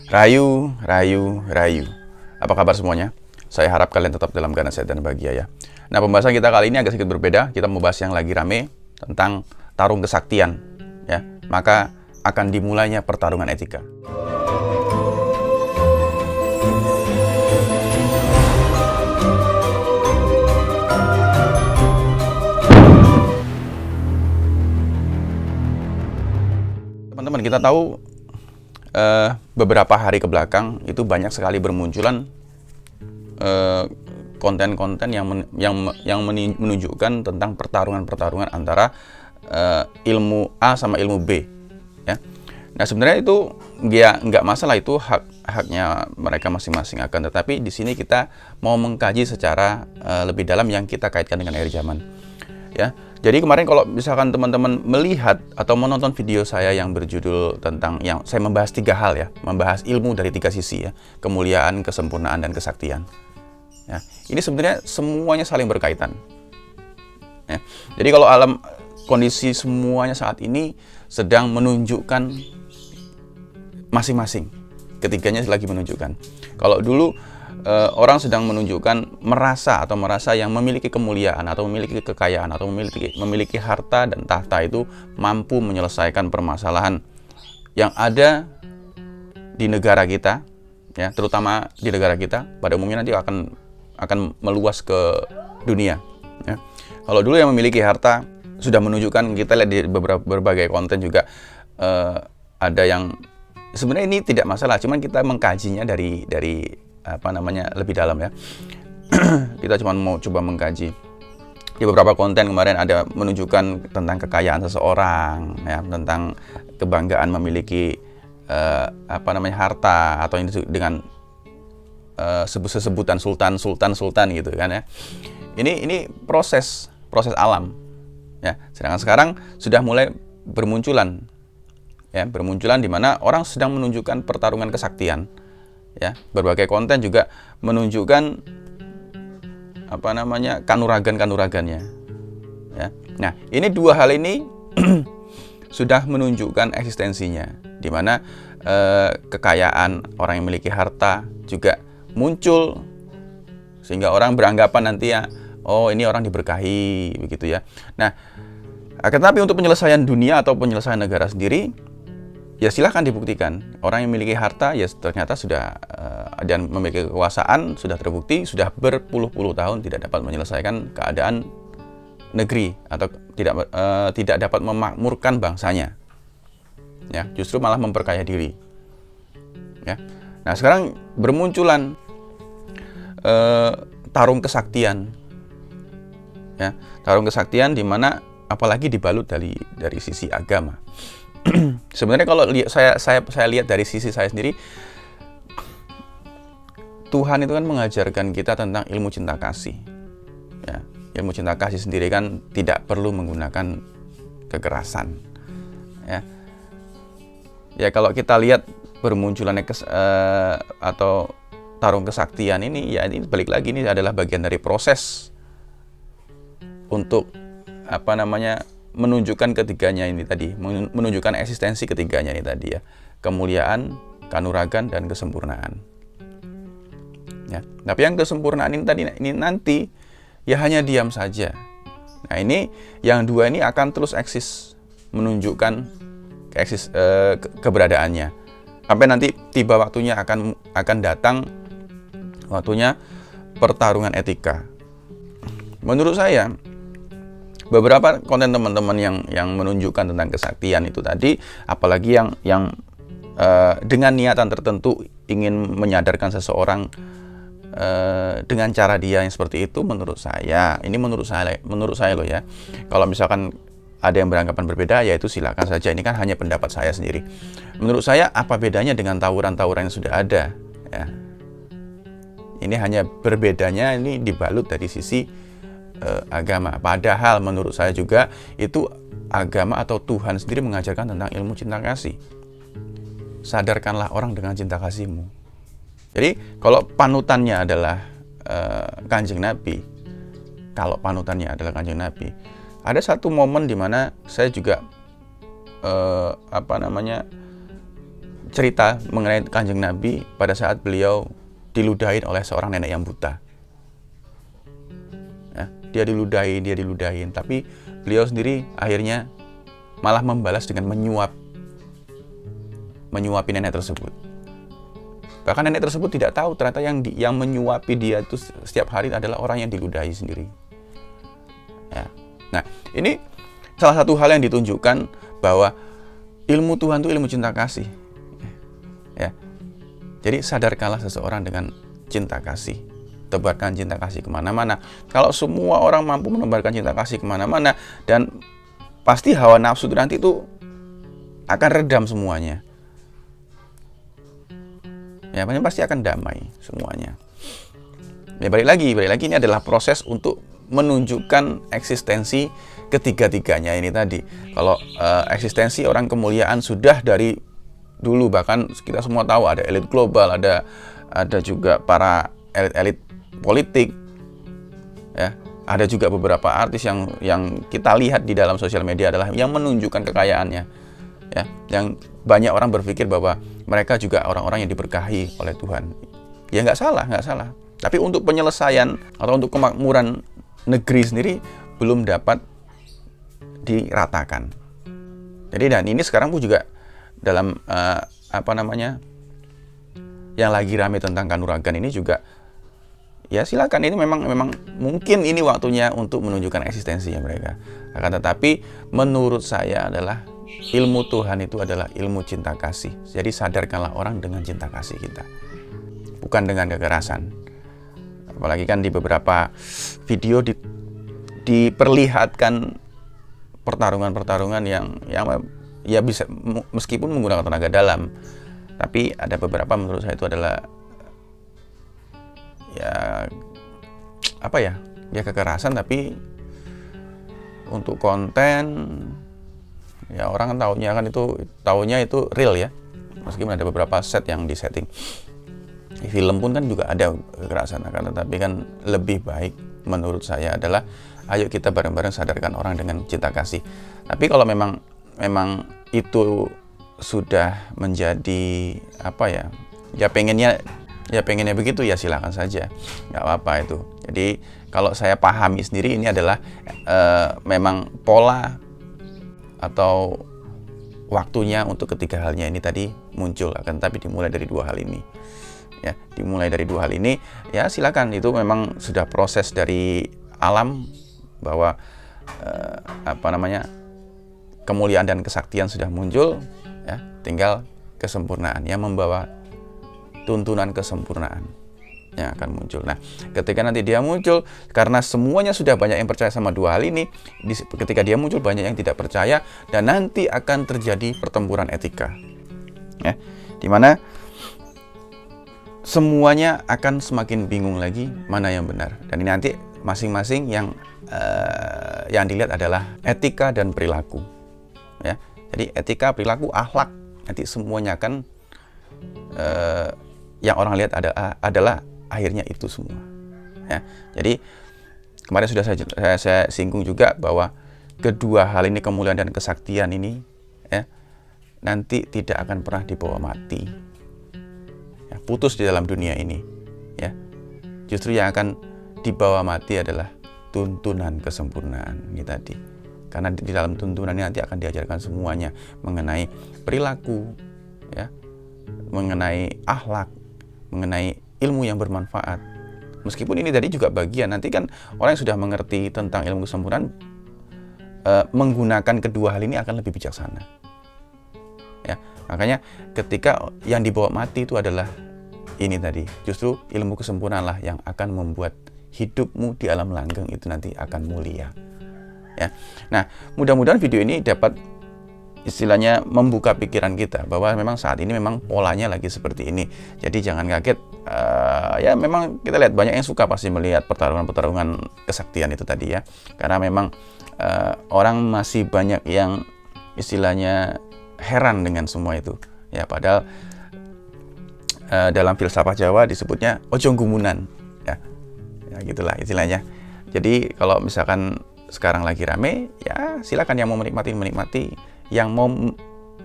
Rayu, rayu, rayu. Apa kabar semuanya? Saya harap kalian tetap dalam keadaan sehat dan bahagia ya. Nah, pembahasan kita kali ini agak sedikit berbeda. Kita membahas yang lagi rame tentang tarung kesaktian ya. Maka akan dimulainya pertarungan etika. Teman-teman, kita tahu beberapa hari ke belakang itu banyak sekali bermunculan konten-konten yang menunjukkan tentang pertarungan antara ilmu A sama ilmu B ya. Nah, sebenarnya itu nggak masalah, itu haknya mereka masing-masing, akan tetapi di sini kita mau mengkaji secara lebih dalam yang kita kaitkan dengan akhir zaman ya. Jadi kemarin kalau misalkan teman-teman melihat atau menonton video saya yang berjudul tentang yang saya membahas 3 hal ya, membahas ilmu dari 3 sisi ya, kemuliaan, kesempurnaan, dan kesaktian. Ya, ini sebenarnya semuanya saling berkaitan. Ya, jadi kalau alam kondisi semuanya saat ini sedang menunjukkan masing-masing, ketiganya lagi menunjukkan. Kalau dulu orang sedang menunjukkan merasa yang memiliki kemuliaan atau memiliki kekayaan atau memiliki harta dan tahta itu mampu menyelesaikan permasalahan yang ada di negara kita ya, terutama di negara kita, pada umumnya nanti akan meluas ke dunia ya. Kalau dulu yang memiliki harta sudah menunjukkan, kita lihat di berbagai konten juga ada yang sebenarnya ini tidak masalah, cuman kita mengkajinya dari lebih dalam ya. Kita cuma mau coba mengkaji. Di beberapa konten kemarin ada menunjukkan tentang kekayaan seseorang ya, tentang kebanggaan memiliki harta, atau yang disebut dengan sebutan sultan gitu kan ya. Ini proses alam ya. Sedangkan sekarang sudah mulai bermunculan di mana orang sedang menunjukkan pertarungan kesaktian. Ya, berbagai konten juga menunjukkan kanuragannya ya. Nah, ini 2 hal ini sudah menunjukkan eksistensinya, di mana kekayaan, orang yang memiliki harta juga muncul sehingga orang beranggapan nanti ya, oh ini orang diberkahi begitu ya. Nah, tetapi untuk penyelesaian dunia atau penyelesaian negara sendiri, ya silahkan dibuktikan. Orang yang memiliki harta ya ternyata sudah dan memiliki kekuasaan sudah terbukti sudah berpuluh-puluh tahun tidak dapat menyelesaikan keadaan negeri atau tidak dapat memakmurkan bangsanya. Ya, justru malah memperkaya diri. Ya. Nah, sekarang bermunculan tarung kesaktian. Ya, tarung kesaktian di mana apalagi dibalut dari sisi agama. Sebenarnya kalau saya lihat dari sisi saya sendiri, Tuhan itu kan mengajarkan kita tentang ilmu cinta kasih ya. Ilmu cinta kasih sendiri kan tidak perlu menggunakan kekerasan ya. Ya, kalau kita lihat bermunculannya atau tarung kesaktian ini ya, ini balik lagi, ini adalah bagian dari proses untuk menunjukkan ketiganya ini tadi, menunjukkan eksistensi ketiganya ini tadi ya, kemuliaan, kanuragan, dan kesempurnaan. Ya, tapi yang kesempurnaan ini nanti ya hanya diam saja. Nah, ini yang 2 ini akan terus eksis, menunjukkan keberadaannya sampai nanti tiba waktunya akan datang waktunya pertarungan etika. Menurut saya beberapa konten teman-teman yang menunjukkan tentang kesaktian itu tadi, apalagi yang dengan niatan tertentu ingin menyadarkan seseorang dengan cara dia yang seperti itu, menurut saya loh ya. Kalau misalkan ada yang beranggapan berbeda, ya itu silakan saja. Ini kan hanya pendapat saya sendiri. Menurut saya, apa bedanya dengan tawuran-tawuran yang sudah ada ya? Ini hanya berbedanya ini dibalut dari sisi agama. Padahal menurut saya juga itu agama atau Tuhan sendiri mengajarkan tentang ilmu cinta kasih. Sadarkanlah orang dengan cinta kasihmu. Jadi kalau panutannya adalah Kanjeng Nabi, ada satu momen di mana saya juga cerita mengenai Kanjeng Nabi pada saat beliau diludahin oleh seorang nenek yang buta. Ya, dia diludahin, tapi beliau sendiri akhirnya malah membalas dengan menyuapi nenek tersebut. Bahkan nenek tersebut tidak tahu ternyata yang menyuapi dia itu setiap hari adalah orang yang diludahi sendiri. Ya. Nah, ini salah satu hal yang ditunjukkan bahwa ilmu Tuhan itu ilmu cinta kasih. Ya. Jadi sadarkanlah seseorang dengan cinta kasih. Tebarkan cinta kasih kemana-mana. Kalau semua orang mampu menebarkan cinta kasih kemana-mana, dan pasti hawa nafsu nanti itu akan redam semuanya. Ya, pasti akan damai semuanya. Ya, balik lagi ini adalah proses untuk menunjukkan eksistensi ketiga-tiganya ini tadi. Kalau eksistensi orang kemuliaan sudah dari dulu, bahkan kita semua tahu ada elit global, ada juga para elit-elit politik, ya. Ada juga beberapa artis yang kita lihat di dalam sosial media adalah yang menunjukkan kekayaannya, ya. Yang banyak orang berpikir bahwa mereka juga orang-orang yang diberkahi oleh Tuhan. Ya nggak salah. Tapi untuk penyelesaian atau untuk kemakmuran negeri sendiri belum dapat diratakan. Jadi dan ini sekarang pun juga dalam yang lagi rame tentang Kanuragan ini juga, ya silakan, ini memang mungkin ini waktunya untuk menunjukkan eksistensinya mereka. Akan tetapi menurut saya adalah ilmu Tuhan itu adalah ilmu cinta kasih. Jadi sadarkanlah orang dengan cinta kasih kita, bukan dengan kekerasan. Apalagi kan di beberapa video diperlihatkan pertarungan yang ya bisa meskipun menggunakan tenaga dalam, tapi ada beberapa menurut saya itu adalah ya kekerasan, tapi untuk konten ya orang kan taunya itu real ya, meskipun ada beberapa set yang disetting. Di film pun kan juga ada kekerasan, tetapi kan lebih baik menurut saya adalah ayo kita bareng-bareng sadarkan orang dengan cinta kasih. Tapi kalau memang itu sudah menjadi pengennya begitu, ya silakan saja, nggak apa-apa itu. Jadi kalau saya pahami sendiri ini adalah memang pola atau waktunya untuk ketiga halnya ini tadi muncul, akan tapi dimulai dari dua hal ini. Ya, dimulai dari dua hal ini, ya silakan, itu memang sudah proses dari alam bahwa kemuliaan dan kesaktian sudah muncul, ya, tinggal kesempurnaan yang membawa tuntunan kesempurnaan yang akan muncul. Nah, ketika nanti dia muncul, karena semuanya sudah banyak yang percaya sama dua hal ini, ketika dia muncul banyak yang tidak percaya, dan nanti akan terjadi pertempuran etika, ya, dimana semuanya akan semakin bingung lagi mana yang benar. Dan ini nanti masing-masing yang dilihat adalah etika dan perilaku, ya. Jadi etika, perilaku, akhlak, nanti semuanya akan yang orang lihat adalah akhirnya itu semua, ya. Jadi kemarin sudah saya singgung juga bahwa kedua hal ini, kemuliaan dan kesaktian ini, ya, nanti tidak akan pernah dibawa mati, ya, putus di dalam dunia ini, ya. Justru yang akan dibawa mati adalah tuntunan kesempurnaan ini tadi. Karena di dalam tuntunan ini nanti akan diajarkan semuanya mengenai perilaku, ya, mengenai akhlak, mengenai ilmu yang bermanfaat. Meskipun ini tadi juga bagian, nanti kan orang yang sudah mengerti tentang ilmu kesempurnaan menggunakan kedua hal ini akan lebih bijaksana, ya. Makanya ketika yang dibawa mati itu adalah ini tadi, justru ilmu kesempurnaanlah yang akan membuat hidupmu di alam langgeng itu nanti akan mulia, ya. Nah, mudah-mudahan video ini dapat istilahnya membuka pikiran kita bahwa memang saat ini memang polanya lagi seperti ini. Jadi jangan kaget, ya memang kita lihat banyak yang suka pasti melihat pertarungan kesaktian itu tadi, ya. Karena memang orang masih banyak yang istilahnya heran dengan semua itu, ya. Padahal dalam filsafat Jawa disebutnya ojo gumunan, ya. Ya gitulah istilahnya. Jadi kalau misalkan sekarang lagi rame, ya silakan, yang mau menikmati, yang mau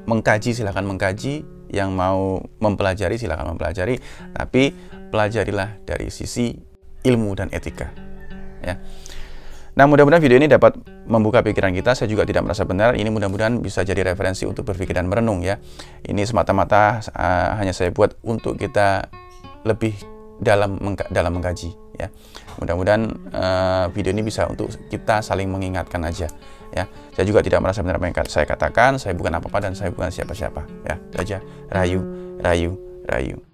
mengkaji silakan mengkaji, yang mau mempelajari silakan mempelajari, tapi pelajarilah dari sisi ilmu dan etika, ya. Nah, mudah-mudahan video ini dapat membuka pikiran kita. Saya juga tidak merasa benar. Ini mudah-mudahan bisa jadi referensi untuk berpikir dan merenung, ya. Ini semata-mata hanya saya buat untuk kita lebih dalam mengkaji, ya. Mudah-mudahan video ini bisa untuk kita saling mengingatkan aja, ya. Saya juga tidak merasa benar apa yang saya katakan. Saya bukan apa-apa dan saya bukan siapa-siapa, ya. Itu aja. Rahayu, rahayu, rahayu.